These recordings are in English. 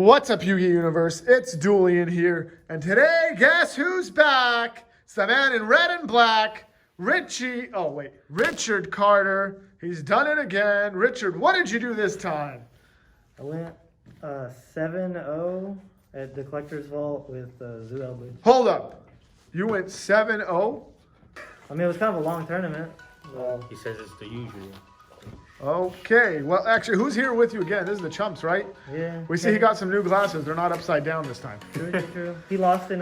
What's up, Yu-Gi Universe? It's Dulian here, and today, guess who's back? It's the man in red and black, Richard Carter. He's done it again. Richard, what did you do this time? I went 7-0 at the Collector's Vault with Zoodiac Eldlich. Hold up. You went 7-0? I mean, it was kind of a long tournament. He says it's the usual. Okay. Well, actually, who's here with you again? This is the Chumps, right? Yeah. We see he got some new glasses. They're not upside down this time. True. He lost in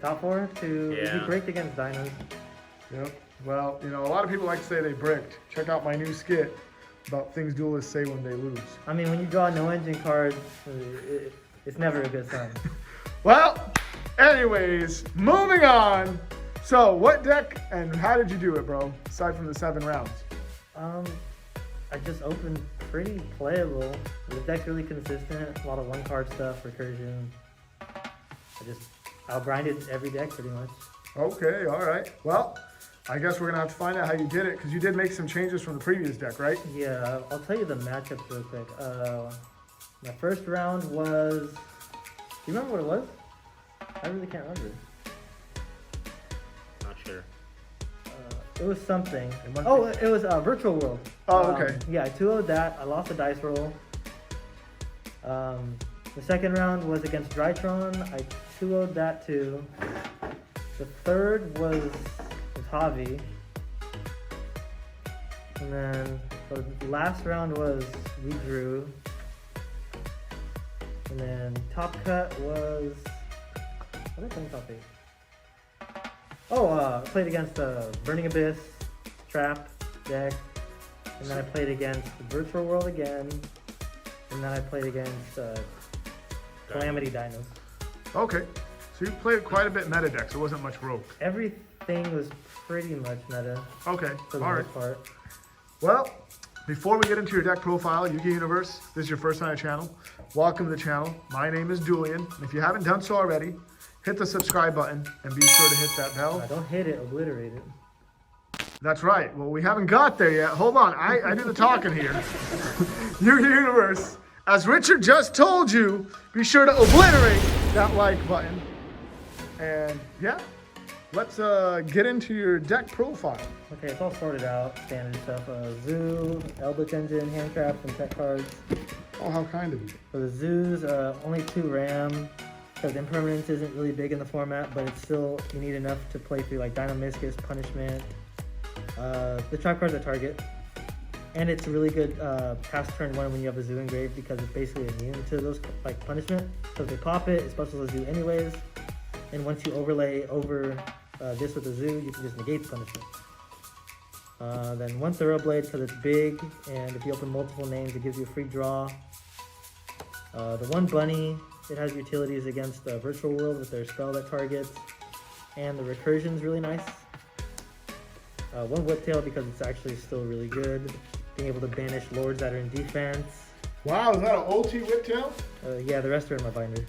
top four to, Yeah. he bricked against Dinos. Yep. Well, you know, a lot of people like to say they bricked. Check out my new skit about things duelists say when they lose. I mean, when you draw no engine cards, it's never a good sign. Well, anyways, moving on. So, what deck and how did you do it, bro? Aside from the 7 rounds. I just opened pretty playable. The deck's really consistent. A lot of 1-card stuff, recursion. I grinded every deck pretty much. Okay, all right. Well, I guess we're gonna have to find out how you did it because you did make some changes from the previous deck, right? Yeah, I'll tell you the matchups real quick. My first round was. Do you remember what it was? I really can't remember. Not sure. It was something. Oh, it was Virtual World. Oh, okay. Yeah, I 2-0'd that. I lost a dice roll. The second round was against Drytron. I 2-0'd that too. The third was with Javi. And then the last round was we drew. And then top cut was. What did I think top 8? Oh, played against Burning Abyss, Trap deck, and then I played against Virtual World again, and then I played against Calamity Dinos. Okay. So you played quite a bit meta deck, so it wasn't much rogue. Everything was pretty much meta Okay, for the all right. most part. Well, before we get into your deck profile, Yu-Gi Universe, this is your first time on the channel. Welcome to the channel. My name is Dulian. And if you haven't done so already, hit the subscribe button and be sure to hit that bell. Don't hit it, obliterate it. That's right. Well, we haven't got there yet. Hold on. I do the talking here. Yu-Gi Universe, as Richard just told you, be sure to obliterate that like button. And yeah, let's get into your deck profile. Okay, it's all sorted out, standard stuff. Zoo, Eldlich engine, hand traps, and tech cards. Oh, how kind of you. For the Zoos, only 2 RAM. Because impermanence isn't really big in the format, but it's still, you need enough to play through like Dynamiscus, Punishment. The trap card's a target. And it's really good past turn 1 when you have a Zoo engraved because it's basically immune to those like punishment. So if they pop it, it specials the Zoo anyways. And once you overlay over this with the Zoo, you can just negate the punishment. Then 1 Thoroughblade because it's big, and if you open multiple names, it gives you a free draw. The 1 Bunny, it has utilities against the Virtual World with their spell that targets, and the recursion's really nice. 1 Whiptail because it's actually still really good, being able to banish lords that are in defense. Wow, is that an OT Whiptail? Yeah, the rest are in my binder.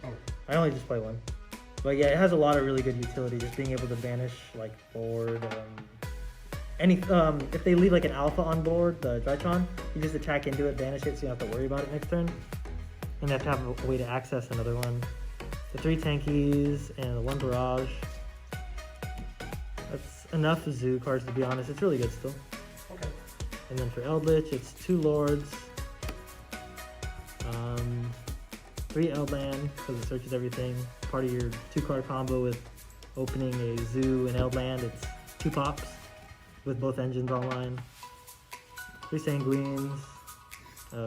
Oh. I only just play 1. But yeah, it has a lot of really good utility, just being able to banish like board. If they leave like an alpha on board, the Drytron, you just attack into it, banish it, so you don't have to worry about it next turn. And they have to have a way to access another one. The 3 Tankies and the 1 Barrage. That's enough Zoo cards, to be honest. It's really good still. Okay. And then for Eldlich, it's 2 Lords. 3 Eldland, because it searches everything. Part of your 2-card combo with opening a Zoo and Eldland, it's 2 pops with both engines online. 3 Sanguines.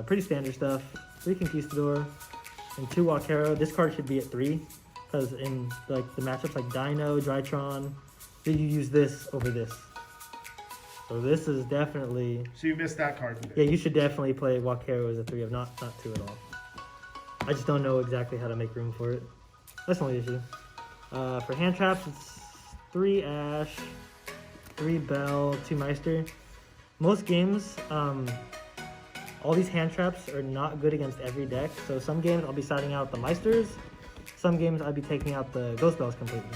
Pretty standard stuff. 3 Conquistador and 2 Walkero. This card should be at 3 because in like the matchups like Dino, Drytron, you use this over this. So this is definitely. So you missed that card today. Yeah, you should definitely play Walkero as a 3 of not 2 at all. I just don't know exactly how to make room for it. That's the only issue. For hand traps, it's 3 Ash, 3 Bell, 2 Meister. Most games, all these hand traps are not good against every deck. So some games I'll be siding out the Meisters. Some games I'll be taking out the Ghost Bells completely.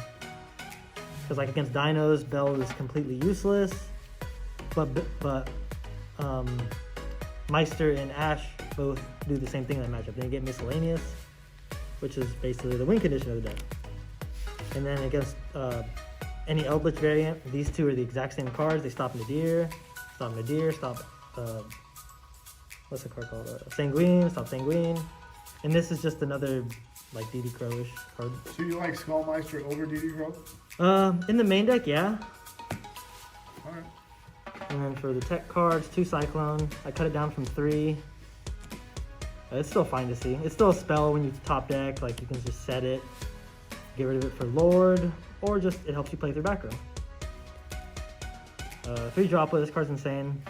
Because like against Dinos, Bell is completely useless. But Meister and Ash both do the same thing in that matchup. They get miscellaneous. which is basically the win condition of the deck. And then against any Eldlich variant, these two are the exact same cards. They stop Nadir, stop Nadir, stop, what's the card called? Sanguine, stop Sanguine. And this is just another like DD Crow-ish card. So you like Skullmeister over DD Crow? In the main deck, yeah. Alright. And then for the tech cards, 2 Cyclone. I cut it down from 3. It's still fine to see. It's still a spell when you top deck, like you can just set it, get rid of it for Lord, or just it helps you play through back row. 3 Droplet, this card's insane.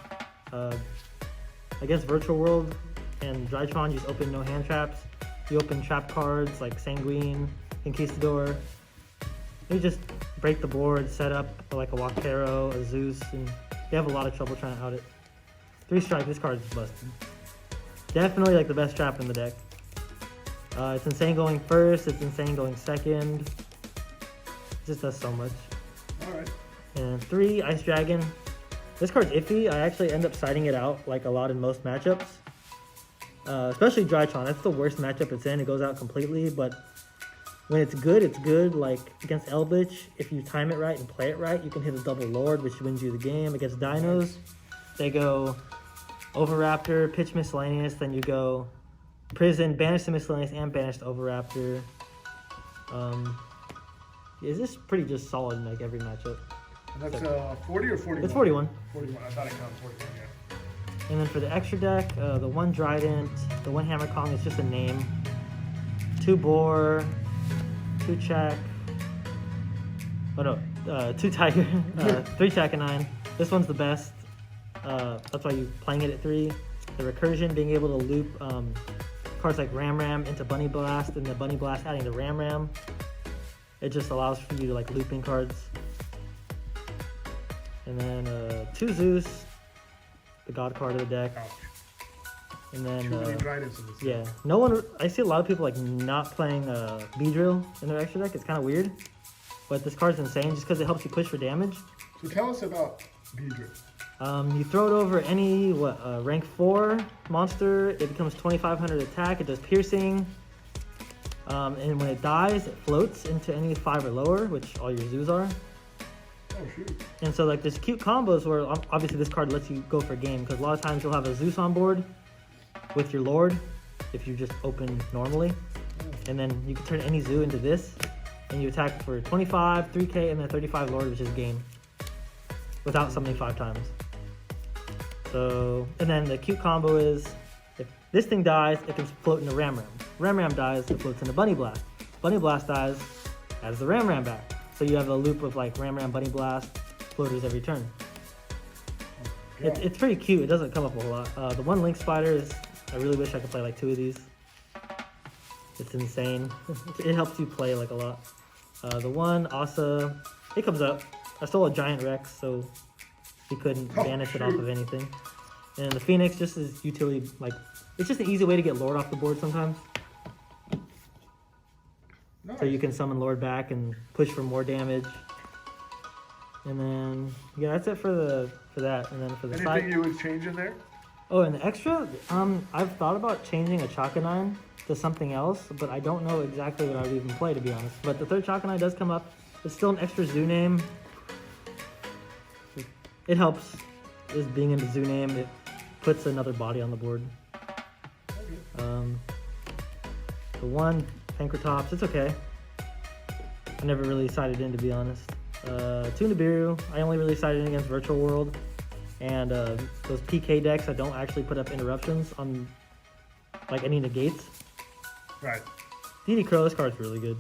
Against Virtual World and Drytron, you just open no hand traps. You open trap cards like Sanguine, Conquistador. You just break the board, set up like a Walkero, a Zeus, and you have a lot of trouble trying to out it. 3 strike, this card's busted. Definitely like the best trap in the deck. It's insane going first, it's insane going second. It just does so much. Alright. And 3 Ice Dragon. This card's iffy. I actually end up siding it out like a lot in most matchups. Especially Drytron. That's the worst matchup it's in. It goes out completely, but when it's good, it's good. Like against Eldlich, if you time it right and play it right, you can hit a double Lord, which wins you the game. Against Dinos, they go Overraptor, pitch Miscellaneous, then you go Prison, banish the Miscellaneous, and banish the Overraptor. Is this pretty just solid in like every matchup? And that's 40 or 41? It's 41. 41. I thought I counted 41, yeah. And then for the extra deck, the 1 Trident, the 1 Hammer Kong is just a name. 2 Boar, 2 Check. Oh no, 2 Tiger, 3 Chakanine. This one's the best. That's why you're playing it at 3. The Recursion, being able to loop cards like Ram Ram into Bunny Blast, and the Bunny Blast adding the Ram Ram. It just allows for you to like looping cards. And then 2 Zeus, the god card of the deck. Ouch. And then Too many Tridents in this yeah, deck. no one. I see a lot of people like not playing Beedrill in their extra deck. It's kind of weird, but this card's insane just because it helps you push for damage. So tell us about Beedrill. You throw it over any rank 4 monster. It becomes 2,500 attack. It does piercing. And when it dies, it floats into any 5 or lower, which all your Zoos are. Oh, shoot. And so like there's cute combos where obviously this card lets you go for game, because a lot of times you'll have a Zeus on board with your Lord if you just open normally. And then you can turn any Zoo into this, and you attack for 25, 3k, and then 35 Lord, which is game. Without summoning 5 times. So, and then the cute combo is, if this thing dies, it can float into Ram Ram. Ram Ram dies, it floats into Bunny Blast. Bunny Blast dies, adds the Ram Ram back. So you have a loop of like Ram Ram, Bunny Blast, floaters every turn. Yeah. It's pretty cute. It doesn't come up a whole lot. The 1 Link Spider is, I really wish I could play like 2 of these. It's insane. It helps you play like a lot. The 1 Asa, it comes up. I stole a Giant Rex, so he couldn't banish it off of anything. And the Phoenix just is utility, like, it's just an easy way to get Lord off the board sometimes. Nice. So you can summon Lord back and push for more damage. And then, yeah, that's it for that. And then for the Anything side. you would change in there? Oh, and the extra, I've thought about changing a Chakanine to something else, but I don't know exactly what I would even play, to be honest. But the 3rd Chakanine does come up. It's still an extra Zoo name. It helps. Just being in the Zoo name, it puts another body on the board. The 1 Pankratops, it's okay. I never really sided in, to be honest. 2 Nibiru, I only really sided in against Virtual World. And those PK decks that don't actually put up interruptions on like any negates. Right. DD Crow, this card's really good.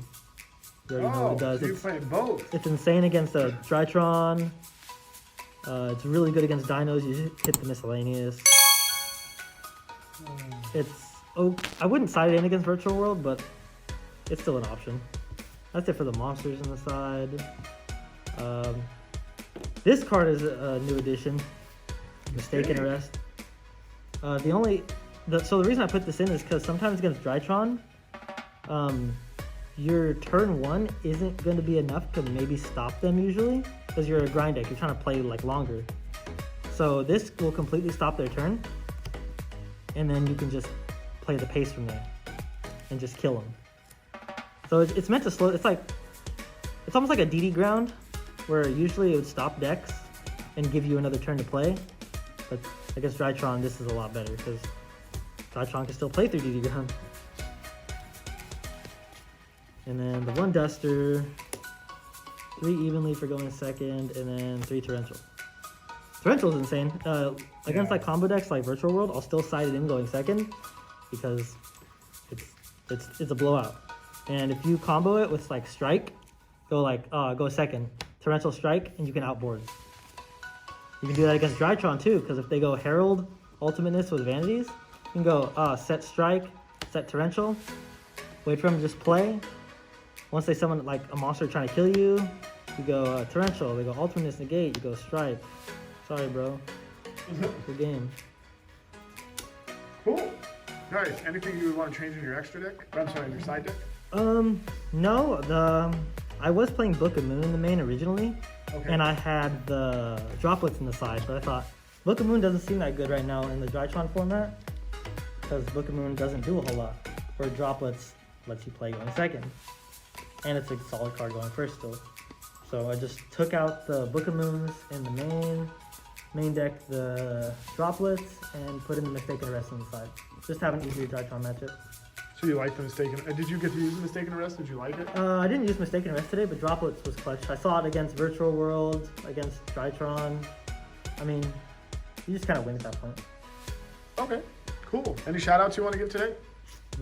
You already know what it does. So you're playing both. It's insane against a Drytron. It's really good against Dinos. You just hit the Miscellaneous. I wouldn't side it in against Virtual World, but it's still an option. That's it for the monsters on the side. This card is a new addition. Mistaken Arrest. So the reason I put this in is because sometimes against Drytron, your turn 1 isn't going to be enough to maybe stop them usually, because you're a grind deck. You're trying to play like longer. So this will completely stop their turn, and then you can just play the pace from there and just kill them. So it's meant to slow. It's almost like a DD ground, where usually it would stop decks and give you another turn to play. But against Drytron, this is a lot better because Drytron can still play through DD ground. And then the 1 Duster, 3 Evenly for going second, and then 3 Torrential. Torrential is insane. Against like combo decks like Virtual World, I'll still side it in going second because it's a blowout. And if you combo it with like Strike, go second, Torrential Strike, and you can outboard. You can do that against Drytron too, because if they go Herald Ultimateness with Vanities, you can go set Strike, set Torrential, wait for them to just play. Once they summon like a monster trying to kill you, you go Torrential, they go Ultimateness Negate, you go Strike. Sorry, bro. Good game. Cool. Nice. Anything you would want to change in your extra deck? I'm sorry, in your side deck? No. I was playing Book of Moon in the main originally, Okay. and I had the droplets in the side, but I thought Book of Moon doesn't seem that good right now in the Drytron format because Book of Moon doesn't do a whole lot, where droplets lets you play going second, and it's a solid card going first still. So I just took out the Book of Moons in the main deck, the droplets, and put in the Mistaken Arrest on the side. Just have an easier Drytron matchup. So you like the Mistaken... did you get to use the Mistaken Arrest? Did you like it? I didn't use Mistaken Arrest today, but droplets was clutch. I saw it against Virtual World, against Drytron. I mean, you just kind of win at that point. Okay, cool. Any shout outs you want to give today?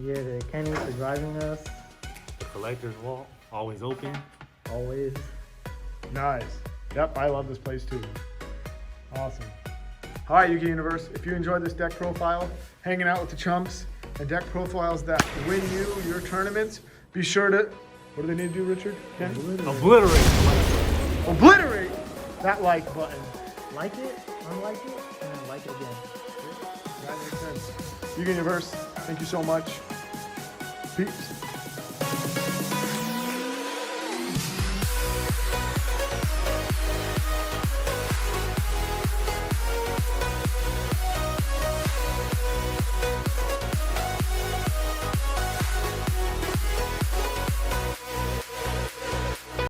Yeah, to Kenny for driving us. The collector's vault, always open. Always. Nice. Yep, I love this place too. Awesome. All right, Yu-Gi Universe, if you enjoyed this deck profile, hanging out with the chumps, and deck profiles that win you your tournaments, be sure to, what do they need to do, Richard? Ken? Obliterate. Obliterate that like button. Like it, unlike it, and then like it again. That makes sense. Yu-Gi Universe, thank you so much. Peace.